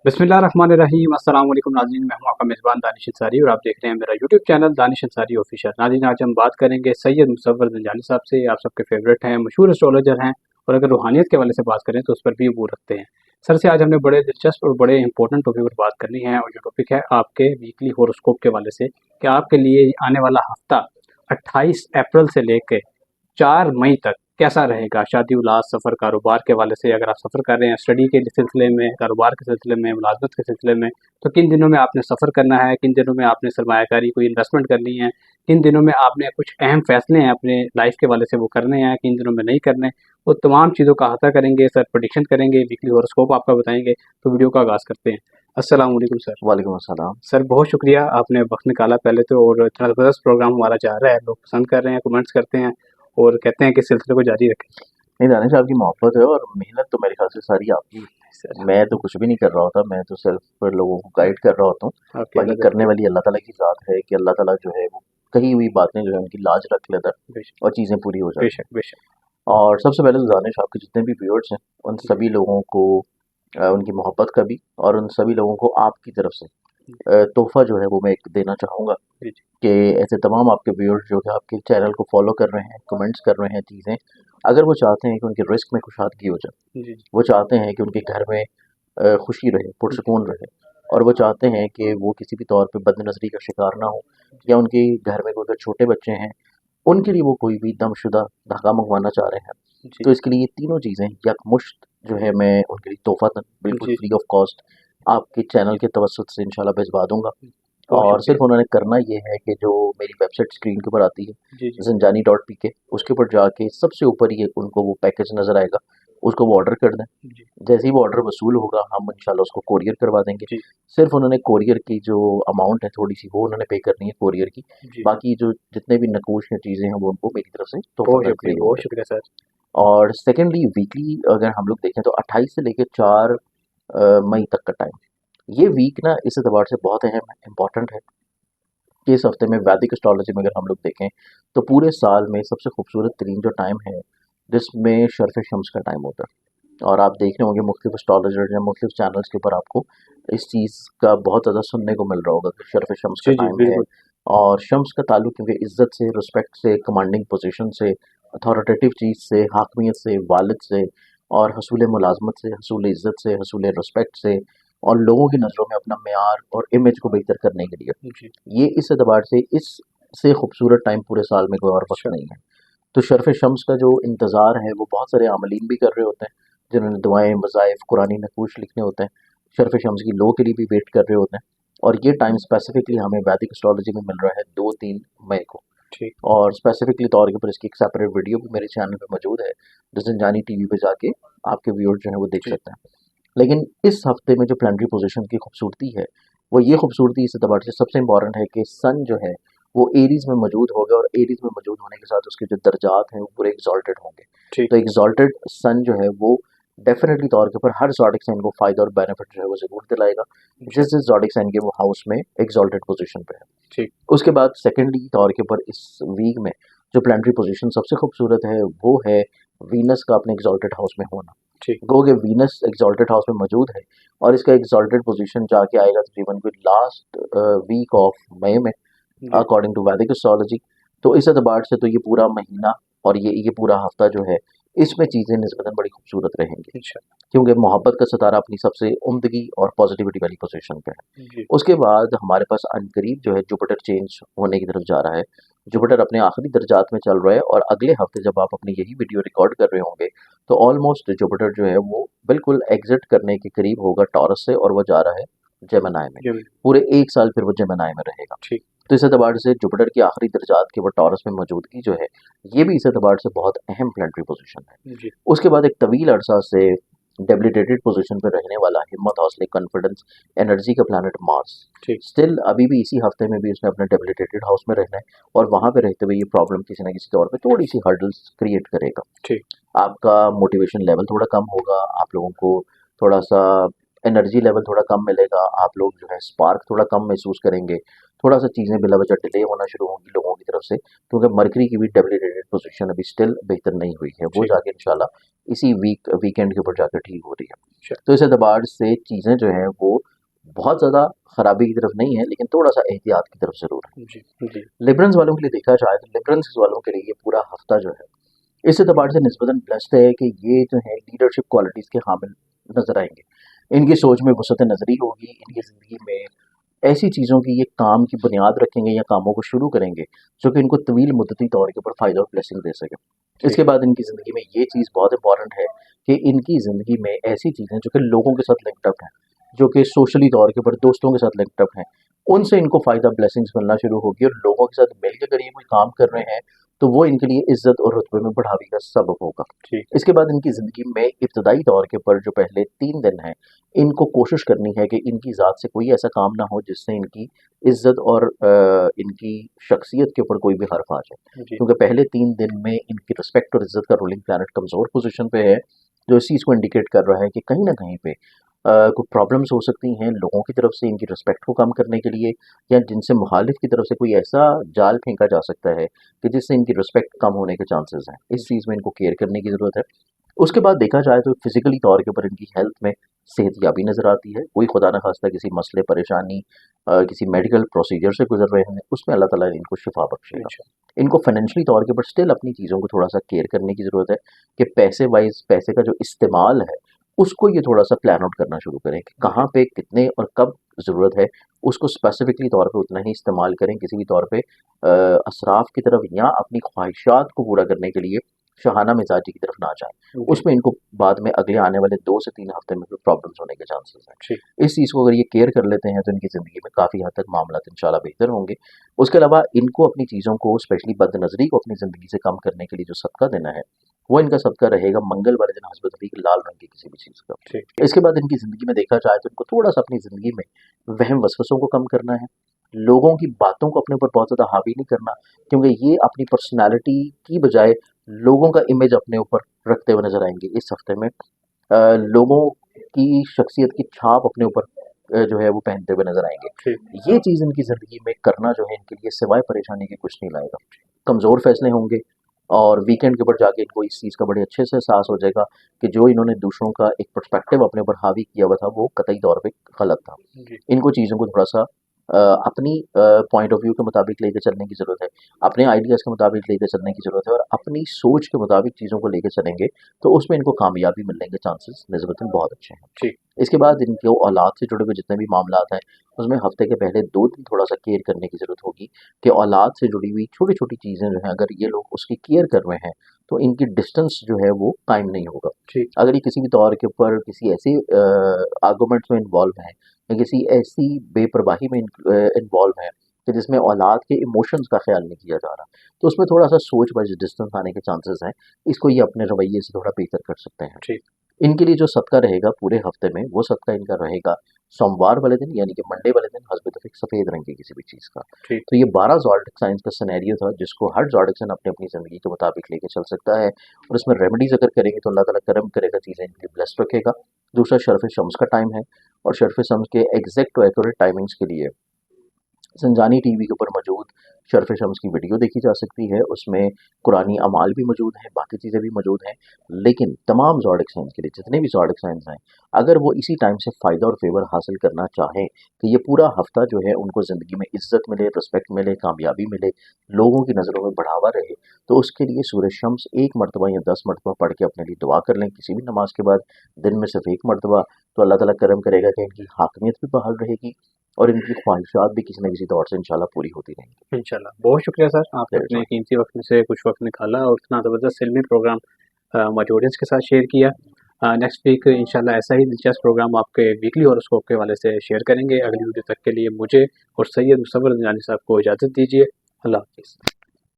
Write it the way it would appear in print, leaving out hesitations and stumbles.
बिस्मिल्लाहिर्रहमानिर्रहीम अस्सलाम वालेकुम नाज़रीन, मैं हूं आपका मेज़बान दानिश अंसारी और आप देख रहे हैं मेरा YouTube channel Danish Ansari official. नाज़रीन, आज हम बात करेंगे सैयद मुसव्वर ज़ंजानी साहब से। आप सबके फेवरेट हैं, मशहूर एस्ट्रोलॉजर हैं और अगर रूहानियत के हवाले से बात करें तो उस पर भी वो रखते हैं। सर से आज हमने बड़े दिलचस्प और बड़े इंपॉर्टेंट टॉपिक पर बात करनी है और जो टॉपिक है आपके वीकली हॉरोस्कोप के हवाले से कि आपके लिए आने वाला हफ्ता 28 अप्रैल से लेकर 4 मई तक कैसा रहेगा। शादी उलास सफ़र कारोबार के हवाले से, अगर आप सफ़र कर रहे हैं स्टडी के सिलसिले में, कारोबार के सिलसिले में, मुलाजमत के सिलसिले में, तो किन दिनों में आपने सफ़र करना है, किन दिनों में आपने सरमायाकारी कोई इन्वेस्टमेंट करनी है, किन दिनों में आपने कुछ अहम फैसले हैं अपने लाइफ के हवाले से वो करने हैं, किन दिनों में नहीं करने, वो तमाम चीज़ों का अहाता करेंगे सर, प्रेडिक्शन करेंगे, वीकली हॉरोस्कोप आपका बताएंगे। तो वीडियो का आगाज़ करते हैं। अस्सलाम वालेकुम सर। वालेकुम अस्सलाम। सर बहुत शुक्रिया, आपने वक्त निकाला पहले तो, और इतना ज़बरदस्त प्रोग्राम हमारा जा रहा है, लोग पसंद कर रहे हैं, कमेंट्स करते हैं और कहते हैं कि इस सिलसिले को जारी रखें। नहीं, दानिश आपकी मोहब्बत है और मेहनत तो मेरे ख्याल से सारी आपकी है। मैं तो कुछ भी नहीं कर रहा होता, मैं तो सिर्फ लोगों को गाइड कर रहा होता हूँ। आपके बाकी अल्लाह करने वाली अल्लाह ताला की ज़ात है कि अल्लाह ताला जो है वो कही हुई बातें जो है उनकी लाज रख लेता है बेशक और चीज़ें पूरी हो जाती हैं। बेशक बेशक। और सबसे पहले तो दानिश आपके जितने भी व्यूअर्स हैं उन सभी लोगों को उनकी मोहब्बत का भी और उन सभी लोगों को आपकी तरफ से तोहफ़ा जो है वो मैं एक देना चाहूँगा जी जी कि ऐसे तमाम आपके व्यूअर्स जो कि आपके चैनल को फॉलो कर रहे हैं, कमेंट्स कर रहे हैं चीज़ें, अगर वो चाहते हैं कि उनके रिस्क में कुशादगी हो जाए, जी जी वो चाहते हैं कि उनके घर में खुशी रहे, पुरसुकून रहे और वो चाहते हैं कि वो किसी भी तौर पे बदनज़री का शिकार ना हो या उनके घर में कोई अगर छोटे बच्चे हैं, उनके लिए वो कोई भी दमशुदा धागा मंगवाना चाह रहे हैं। जी तो इसके लिए ये तीनों चीज़ें यकमुश्त जो है मैं उनके लिए तोहफ़ा बिल्कुल जी फ्री ऑफ कॉस्ट आपके चैनल के तवज्जुह से इंशाल्लाह भिजवा दूँगा। बहुत और शुक्रिया। सिर्फ उन्होंने करना ये है कि जो मेरी वेबसाइट स्क्रीन के ऊपर आती है जी जी zanjani.pk, उसके ऊपर जाके सबसे ऊपर ये उनको वो पैकेज नज़र आएगा, उसको वो ऑर्डर कर दें। जी जैसे ही वो ऑर्डर वसूल होगा हम इंशाल्लाह उसको कोरियर करवा देंगे। जी सिर्फ उन्होंने कोरियर की जो अमाउंट है थोड़ी सी वो उन्होंने पे करनी है कोरियर की। जी। बाकी जो जितने भी नकूश या चीज़ें हैं वो उनको मेरी तरफ से बहुत तोहफ़तन शुक्रिया, फ्री बहुत होंगे। शुक्रिया सर। और सेकेंडली वीकली अगर हम लोग देखें तो 28 से लेकर 4 मई तक का टाइम, ये वीक ना इस एतबार से बहुत अहम है, इम्पॉर्टेंट है कि इस हफ्ते में वैदिक एस्ट्रोलॉजी में अगर हम लोग देखें तो पूरे साल में सबसे खूबसूरत तरीन जो टाइम है जिसमें शर्फ शम्स का टाइम होता है। और आप देख रहे होंगे मुख्तलिफ एस्ट्रोलॉजर या मुख्तलिफ चैनल्स के ऊपर आपको इस चीज़ का बहुत ज़्यादा सुनने को मिल रहा होगा कि शर्फ शम्स का जी जी टाइम है। बिल्कुल। और शम्स का ताल्लुक क्योंकि इज़्ज़त से, रिस्पेक्ट से, कमांडिंग पोजीशन से, अथॉरिटेटिव चीज़ से, हाकमियत से, वालिद से और हसूल मुलाजमत से, हसूल इज़्ज़त से, हसूल रिस्पेक्ट से और लोगों की नज़रों में अपना मेयार और इमेज को बेहतर करने के लिए, जी ये इस एतबार से इससे खूबसूरत टाइम पूरे साल में कोई और वक्त अच्छा। नहीं है। तो शर्फ शम्स का जो इंतज़ार है वो बहुत सारे आमलीन भी कर रहे होते हैं जिन्होंने दुआएं वज़ाइफ कुरानी नकूश लिखने होते हैं, शर्फ शम्स की लो के लिए भी वेट कर रहे होते हैं। और ये टाइम स्पेसिफिकली हमें वैदिक एस्ट्रोलॉजी में मिल रहा है 2-3 मई को। ठीक। और स्पेसिफिकली तौर के ऊपर इसकी एक सेपरेट वीडियो भी मेरे चैनल पे मौजूद है जो ज़ंजानी टीवी पे जाके आपके व्यूअर्स जो है वो देख जी सकते हैं। लेकिन इस हफ्ते में जो प्लानिटरी पोजीशन की खूबसूरती है वो ये खूबसूरती इस एतबार से सबसे इम्पॉर्टेंट है कि सन जो है वो एरीज में मौजूद होगा और एरीज में मौजूद होने के साथ उसके जो दर्जात हैं वो पूरे एग्जॉल्टेड होंगे। ठीक। तो एग्जॉल्टेड सन जो है वो डेफिनेटली तौर के ऊपर हर ज़ोडिक साइन को फ़ायदा और बेनिफिट जो है वो ज़रूर दिलाएगा अच्छा। जिस जिस ज़ोडिक साइन के वो हाउस में एग्जॉल्टेड पोजीशन पे है। ठीक। उसके बाद सेकेंडली तौर के ऊपर इस वीक में जो प्लानिटरी पोजीशन सबसे खूबसूरत है वो है वीनस का अपने एग्जॉल्टेड हाउस में होना। ठीक। गो कि वीनस एग्जॉल्टेड हाउस में मौजूद है और इसका एग्जॉल्टेड पोजीशन जाके आएगा तकरीबन कोई लास्ट वीक ऑफ मई में जी अकॉर्डिंग टू वैदिक एस्ट्रोलॉजी। तो इस एतबार से तो ये पूरा महीना और ये पूरा हफ्ता जो है इसमें चीज़ें निस्बतन बड़ी खूबसूरत रहेंगी अच्छा। क्योंकि मोहब्बत का सितारा अपनी सबसे उम्दगी और पॉजिटिविटी वाली पोजीशन पे है। जी उसके बाद हमारे पास अनकरीब जो है जुपिटर चेंज होने की तरफ जा रहा है। जुपिटर अपने आखिरी दर्जात में चल रहा है और अगले हफ्ते जब आप अपनी यही वीडियो रिकॉर्ड कर रहे होंगे तो ऑलमोस्ट जुपिटर जो है वो बिल्कुल एग्जिट करने के करीब होगा टॉरस से और वो जा रहा है जेमिनी में। जी पूरे 1 साल फिर वो जेमिनी में रहेगा। ठीक। तो इस एतबार से जुपिटर की आखिरी दर्जात के वो टॉरस में मौजूदगी जो है ये भी इस एतबार से बहुत अहम प्लानिटरी पोजीशन है। जी उसके बाद एक तवील अरसा से डेबिलिटेटेड पोजीशन पर रहने वाला हिम्मत हौसले कॉन्फिडेंस एनर्जी का प्लानट मार्स ठीक। स्टिल अभी भी इसी हफ्ते में भी उसने अपने डेबिलिटेटेड हाउस में रहना है और वहां पे रहते हुए ये प्रॉब्लम किसी ना किसी तौर पे थोड़ी सी हर्डल्स क्रिएट करेगा। ठीक। आपका मोटिवेशन लेवल थोड़ा कम होगा, आप लोगों को थोड़ा सा एनर्जी लेवल थोड़ा कम मिलेगा, आप लोग जो है स्पार्क थोड़ा कम महसूस करेंगे, थोड़ा सा चीज़ें बिला वजह डिले होना शुरू होंगी लोगों की तरफ से, क्योंकि मरकरी की भी डब्ल्यू पोजीशन अभी स्टिल बेहतर नहीं हुई है, वो जी। जाके इंशाल्लाह इसी वीकेंड के ऊपर जाकर ठीक हो रही है। अच्छा। तो इस एतबार से चीज़ें जो हैं वो बहुत ज़्यादा खराबी की तरफ नहीं है, लेकिन थोड़ा सा एहतियात की तरफ ज़रूर है। जी। जी। लिबरल्स वालों के लिए देखा जाए तो लिबरल्स वालों के लिए ये पूरा हफ्ता जो है इस एतबार से निस्बतन ब्लेस्ड है कि ये जो है लीडरशिप क्वालिटीज़ के हामिल नजर आएंगे। इनकी सोच में वसअत नज़री होगी, इनकी ज़िंदगी में ऐसी चीज़ों की ये काम की बुनियाद रखेंगे या कामों को शुरू करेंगे जो कि इनको तवील मुद्दती तौर के ऊपर फ़ायदा और ब्लेसिंग दे सके। जी। इसके बाद इनकी ज़िंदगी में ये चीज़ बहुत इंपॉर्टेंट है कि इनकी ज़िंदगी में ऐसी चीज़ें जो कि लोगों के साथ लिंक्ड अप हैं, जो कि सोशली तौर के ऊपर दोस्तों के साथ लिंक्ड अप हैं, उनसे इनको फ़ायदा ब्लेसिंग्स मिलना शुरू होगी और लोगों के साथ मिल के अगर ये कोई काम कर रहे हैं तो वो इनके लिए इज्जत और रुतबे में बढ़ावे का सबब होगा। जी। इसके बाद इनकी ज़िंदगी में इब्तदाई तौर के ऊपर जो पहले 3 दिन हैं, इनको कोशिश करनी है कि इनकी ज़ात से कोई ऐसा काम ना हो जिससे इनकी इज़्ज़त और इनकी शख्सियत के ऊपर कोई भी हर्फ आ जाए। जी। क्योंकि पहले 3 दिन में इनकी रिस्पेक्ट और इज़्ज़त का रूलिंग प्लैनेट कमज़ोर पोज़ीशन पे है, जो इस चीज़ को इंडिकेट कर रहा है कि कहीं न कहीं पे कुछ प्रॉब्लम्स हो सकती हैं लोगों की तरफ से इनकी रिस्पेक्ट को कम करने के लिए, या जिनसे मुखालिफ की तरफ से कोई ऐसा जाल फेंका जा सकता है कि जिससे इनकी रिस्पेक्ट कम होने के चांसेस हैं। इस चीज़ में इनको केयर करने की ज़रूरत है। उसके बाद देखा जाए तो फिजिकली तौर के ऊपर इनकी हेल्थ में सेहतयाबी नज़र आती है। कोई खुदा न खास्ता किसी मसले परेशानी किसी मेडिकल प्रोसीजर से गुजर रहे हैं, उसमें अल्लाह ताला इनको शिफा बख्शेगा। अच्छा। इनको फाइनेंशियली तौर के ऊपर स्टिल अपनी चीज़ों को थोड़ा सा केयर करने की ज़रूरत है कि पैसे वाइज पैसे का जो इस्तेमाल है उसको ये थोड़ा सा प्लान आउट करना शुरू करें कि कहाँ पे कितने और कब ज़रूरत है, उसको स्पेसिफिकली तौर पे उतना ही इस्तेमाल करें, किसी भी तौर पे असराफ की तरफ या अपनी ख्वाहिशात को पूरा करने के लिए शहाना मिजाजी की तरफ ना जाएं। जी। उसमें इनको बाद में अगले आने वाले 2 से 3 हफ्ते में भी प्रॉब्लम्स होने के चांसेस हैं। जी। इस चीज़ को अगर ये केयर कर लेते हैं तो इनकी ज़िंदगी में काफ़ी हद तक मामलात इंशाल्लाह बेहतर होंगे। उसके अलावा इनको अपनी चीज़ों को स्पेशली बदनज़री को अपनी ज़िंदगी से कम करने के लिए जो सदका देना है, वो इनका सदका रहेगा मंगल वाले दिन हस्बत अली की लाल रंग की किसी भी चीज़ का। जी। इसके बाद इनकी ज़िंदगी में देखा जाए तो इनको थोड़ा सा अपनी ज़िंदगी में वहम वसवसों को कम करना है, लोगों की बातों को अपने ऊपर बहुत ज़्यादा हावी नहीं करना, क्योंकि ये अपनी पर्सनैलिटी की बजाय लोगों का इमेज अपने ऊपर रखते हुए नज़र आएंगे इस हफ्ते में। लोगों की शख्सियत की छाप अपने ऊपर जो है वो पहनते हुए नज़र आएंगे। जी। ये चीज़ इनकी ज़िंदगी में करना जो है इनके लिए सिवाय परेशानी के कुछ नहीं लाएगा। कमज़ोर फैसले होंगे और वीकेंड के ऊपर जाके इनको इस चीज़ का बड़े अच्छे से एहसास हो जाएगा कि जो इन्होंने दूसरों का एक पर्सपेक्टिव अपने ऊपर हावी किया हुआ था वो कतई तौर पे गलत था। जी। इनको चीज़ों को थोड़ा सा अपनी पॉइंट ऑफ व्यू के मुताबिक लेके चलने की ज़रूरत है, अपने आइडियाज़ के मुताबिक लेके चलने की ज़रूरत है और अपनी सोच के मुताबिक चीज़ों को लेके चलेंगे तो उसमें इनको कामयाबी मिलने के चांसेस निस्बतन बहुत अच्छे हैं। जी। इसके बाद इनके औलाद से जुड़े हुए जितने भी मामलात हैं उसमें हफ्ते के पहले 2 दिन थोड़ा सा केयर करने की ज़रूरत होगी कि औलाद से जुड़ी हुई छोटी-छोटी चीज़ें जो हैं अगर ये लोग उसकी केयर कर रहे हैं तो इनकी डिस्टेंस जो है वो कायम नहीं होगा। जी। अगर ये किसी भी तौर के ऊपर किसी ऐसे आर्गुमेंट्स में इन्वॉल्व हैं या किसी ऐसी बेपरवाही में इन्वॉल्व हैं कि जिसमें औलाद के इमोशंस का ख्याल नहीं किया जा रहा, तो उसमें थोड़ा सा सोच वाइज डिस्टेंस आने के चांसेस हैं। इसको ये अपने रवैये से थोड़ा बेहतर कर सकते हैं। जी। इनके लिए जो सदका रहेगा पूरे हफ्ते में वो सदका इनका रहेगा सोमवार वाले दिन यानी कि मंडे वाले दिन हस्बत एक सफ़ेद रंग की किसी भी चीज़ का। जी। तो ये 12 ज़ोडिक साइंस का सिनेरियो था जिसको हर ज़ोडिक साइन अपनी अपनी ज़िंदगी के मुताबिक लेके चल सकता है और इसमें रेमेडीज़ अगर करेंगे तो अल्लाह ताला करम करेगा, चीज़ें इनके लिए ब्लेस्ड रखेगा। दूसरा शर्फ़ शम्स का टाइम है और शर्फ़ शम्स के एग्जैक्ट और एक्यूरेट टाइमिंग्स के लिए संजानी टीवी के ऊपर मौजूद शर्फ़ शम्स की वीडियो देखी जा सकती है, उसमें कुरानी अमाल भी मौजूद हैं, बाकी चीज़ें भी मौजूद हैं। लेकिन तमाम ज़ोडिक साइंस के लिए जितने भी ज़ोडिक साइंस हैं, अगर वो इसी टाइम से फ़ायदा और फ़ेवर हासिल करना चाहें कि ये पूरा हफ्ता जो है उनको ज़िंदगी में इज़्ज़त मिले, रिस्पेक्ट मिले, कामयाबी मिले, लोगों की नज़रों में बढ़ावा रहे, तो उसके लिए सूरह शम्स 1 मरतबा या 10 मरतबा पढ़ के अपने लिए दुआ कर लें किसी भी नमाज के बाद, दिन में सिर्फ 1 मरतबा, तो अल्लाह ताला करम करेगा कि इनकी हाकिमियत भी बहाल रहेगी और इनकी ख्वाहिशात भी किसी न किसी तौर से इंशाल्लाह पूरी होती रहेंगी। इंशाल्लाह। बहुत शुक्रिया सर, आपने That is अपने all. कीमती वक़्त में से कुछ वक़्त निकाला और इतना ज़बरदस्त इल्मी प्रोग्राम हमारे ऑडियंस के साथ शेयर किया। नेक्स्ट वीक इंशाल्लाह ऐसा ही दिलचस्प प्रोग्राम आपके वीकली हॉरोस्कोप के हवाले से शेयर करेंगे। अगली वीडियो तक के लिए मुझे और सैयद मुसव्वर ज़ंजानी साहब को इजाज़त दीजिए। अल्लाह हाफ़िज़।